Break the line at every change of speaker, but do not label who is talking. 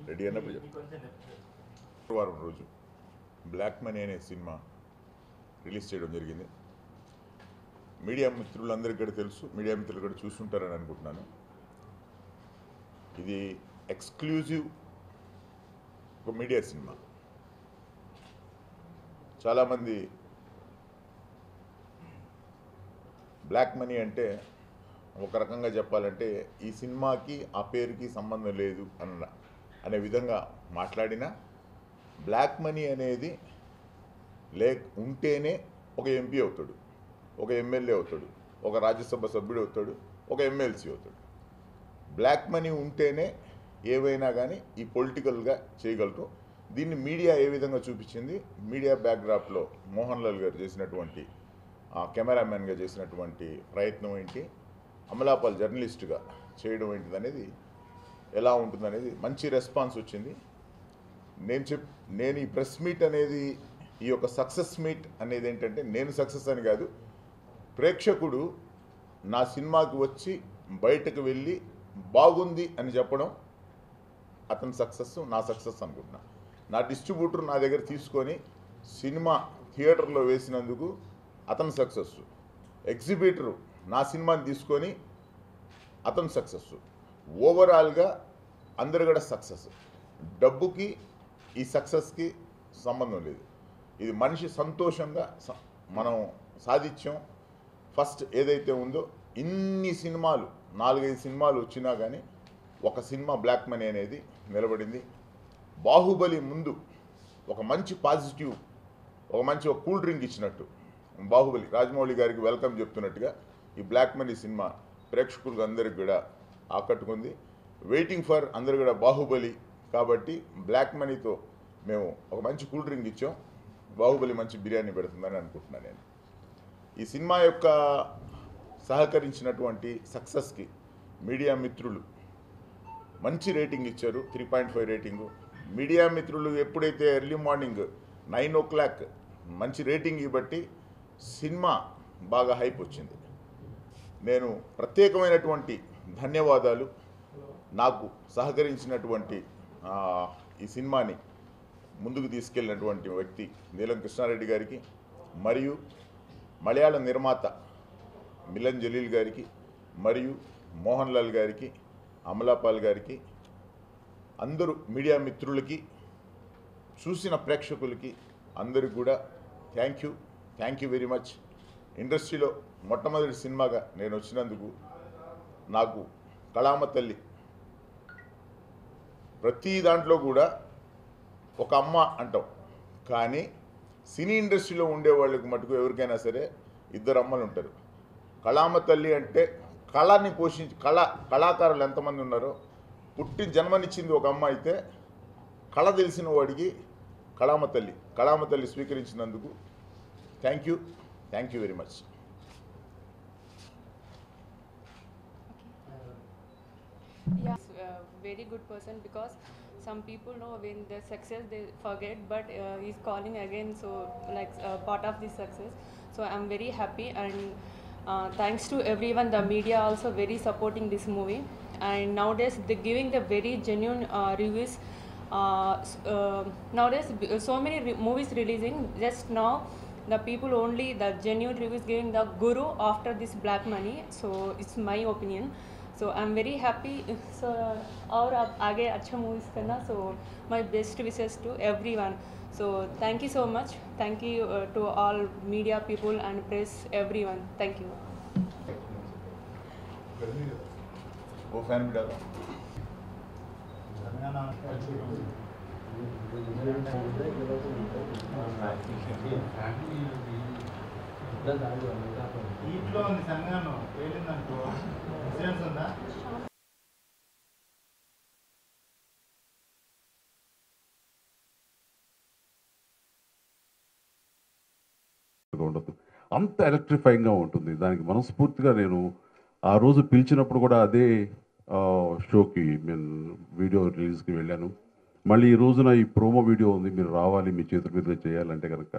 Ready అన్నప్పుడు శుక్రవారం రోజు బ్లాక్ మనీ అనే సినిమా రిలీజ్ చేయడం జరిగింది. మీడియా మిత్రులందరికీ కూడా తెలుసు, మీడియా మిత్రులు కూడా చూస్తుంటారని అనుకుంటున్నాను. ఇది ఎక్స్క్లూజివ్ ఒక మీడియా సినిమా. చాలామంది బ్లాక్ మనీ అంటే ఒక రకంగా చెప్పాలంటే ఈ సినిమాకి ఆ పేరుకి సంబంధం లేదు అనే విధంగా మాట్లాడినా, బ్లాక్ మనీ అనేది ఉంటేనే ఒక ఎంపీ అవుతాడు, ఒక ఎమ్మెల్యే అవుతాడు, ఒక రాజ్యసభ సభ్యుడు అవుతాడు, ఒక ఎమ్మెల్సీ అవుతాడు. బ్లాక్ మనీ ఉంటేనే ఏవైనా కానీ ఈ పొలిటికల్గా చేయగలరు. దీన్ని మీడియా ఏ విధంగా చూపించింది, మీడియా బ్యాక్డ్రాప్లో మోహన్ లాల్ గారు చేసినటువంటి కెమెరామెన్గా చేసినటువంటి ప్రయత్నం ఏంటి, అమలాపాల్ జర్నలిస్ట్గా చేయడం ఏంటిది అనేది ఎలా ఉంటుందనేది మంచి రెస్పాన్స్ వచ్చింది. నేను ఈ ప్రెస్ మీట్ అనేది, ఈ యొక్క సక్సెస్ మీట్ అనేది ఏంటంటే, నేను సక్సెస్ అని కాదు, ప్రేక్షకుడు నా సినిమాకి వచ్చి బయటకు వెళ్ళి బాగుంది అని చెప్పడం అతని సక్సెస్, నా సక్సెస్ అనుకుంటున్నా. నా డిస్ట్రిబ్యూటర్ నా దగ్గర తీసుకొని సినిమా థియేటర్లో వేసినందుకు అతని సక్సెస్, ఎగ్జిబిటరు నా సినిమాని తీసుకొని అతని సక్సెస్, ఓవరాల్గా అందరు కూడా సక్సెస్. డబ్బుకి ఈ సక్సెస్కి సంబంధం లేదు. ఇది మనిషి సంతోషంగా మనం సాధించాం. ఫస్ట్ ఏదైతే ఉందో ఇన్ని సినిమాలు 4-5 సినిమాలు వచ్చినా కానీ ఒక సినిమా బ్లాక్ మనీ అనేది నిలబడింది. బాహుబలి ముందు ఒక మంచి పాజిటివ్, ఒక మంచి కూల్ డ్రింక్ ఇచ్చినట్టు బాహుబలి రాజమౌళి గారికి వెల్కమ్ చెప్తున్నట్టుగా ఈ బ్లాక్ మనీ సినిమా ప్రేక్షకులకు అందరికి కూడా ఆకట్టుకుంది. వెయిటింగ్ ఫర్ అందరు కూడా బాహుబలి. కాబట్టి బ్లాక్ మనీతో మేము ఒక మంచి కూల్ డ్రింక్ ఇచ్చాం, బాహుబలి మంచి బిర్యానీ పెడుతుందని అనుకుంటున్నాను. నేను ఈ సినిమా యొక్క సహకరించినటువంటి సక్సెస్కి మీడియా మిత్రులు మంచి రేటింగ్ ఇచ్చారు, 3.5 రేటింగు. మీడియా మిత్రులు ఎప్పుడైతే ఎర్లీ మార్నింగ్ 9 o'clock మంచి రేటింగ్ ఇవ్వబట్టి సినిమా బాగా హైప్ వచ్చింది. నేను ప్రత్యేకమైనటువంటి ధన్యవాదాలు నాకు సహకరించినటువంటి ఈ సినిమాని ముందుకు తీసుకెళ్ళినటువంటి వ్యక్తి నీలం కృష్ణారెడ్డి గారికి, మరియు మలయాళ నిర్మాత మిలన్ జలీల్ గారికి, మరియు మోహన్ లాల్ గారికి, అమలాపాల్ గారికి, అందరూ మీడియా మిత్రులకి, చూసిన ప్రేక్షకులకి అందరికి కూడా థ్యాంక్ యూ వెరీ మచ్. ఇండస్ట్రీలో మొట్టమొదటి సినిమాగా నేను వచ్చినందుకు నాకు కళామ తల్లి ప్రతి దాంట్లో కూడా ఒక అమ్మ అంటాం, కానీ సినీ ఇండస్ట్రీలో ఉండే వాళ్ళకి మటుకు ఎవరికైనా సరే 2 అమ్మలు ఉంటారు. కళామ తల్లి అంటే కళని పోషించి కళాకారులు ఎంతమంది ఉన్నారో, పుట్టి జన్మనిచ్చింది ఒక అమ్మ అయితే కళ తెలిసిన వాడికి కళామ తల్లి స్వీకరించినందుకు thank you very much.
Yeah, very good person, because some people know when the success they forget, but he's calling again, so like part of this success. So I'm very happy, and thanks to everyone, the media also very supporting this movie, and nowadays they giving the very genuine reviews. Nowadays so many movies releasing, just now the people only the genuine reviews giving the guru after this black money. So it's my opinion. So I'm very happy. So और अब आगे अच्छा movies करना. So my best wishes to everyone. So thank you so much. Thank you to all media people and press, everyone. Thank you.
वो fan भी डालो.
ఇంట్లో ఉంది సంఘానం వెళ్ళిందనుకో ఇన్సూరెన్స్ ఉందా?
ఉండదు, అంత ఎలక్ట్రిఫైయింగ్గా ఉంటుంది. దానికి మనస్ఫూర్తిగా నేను ఆ రోజు పిలిచినప్పుడు కూడా అదే షోకి నేను వీడియో రిలీజ్కి వెళ్ళాను. మళ్ళీ ఈ రోజున ఈ ప్రోమో వీడియో ఉంది, మీరు రావాలి, మీ చేతుల మీద చేయాలంటే కనుక